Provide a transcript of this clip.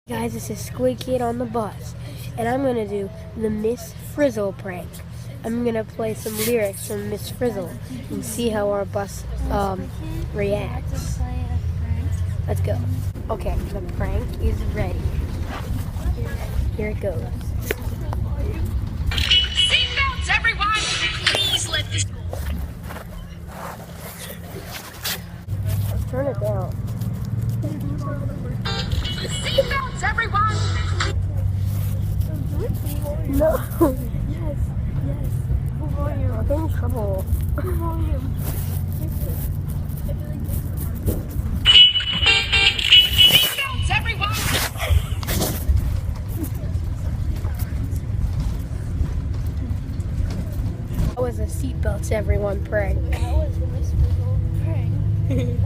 Guys, this is Squid Kid on the bus, and I'm gonna do the Miss Frizzle prank. I'm gonna play some lyrics from Miss Frizzle and see how our bus reacts. Let's go. Okay, the prank is ready. Here it goes. Seatbelts, everyone! Please let this. Turn it down. Seatbelts, everyone! No. Yes. Full volume. I'm in trouble. Full volume. Seatbelts, everyone! That was a seatbelts everyone prank. That was the Miss Frizzle prank.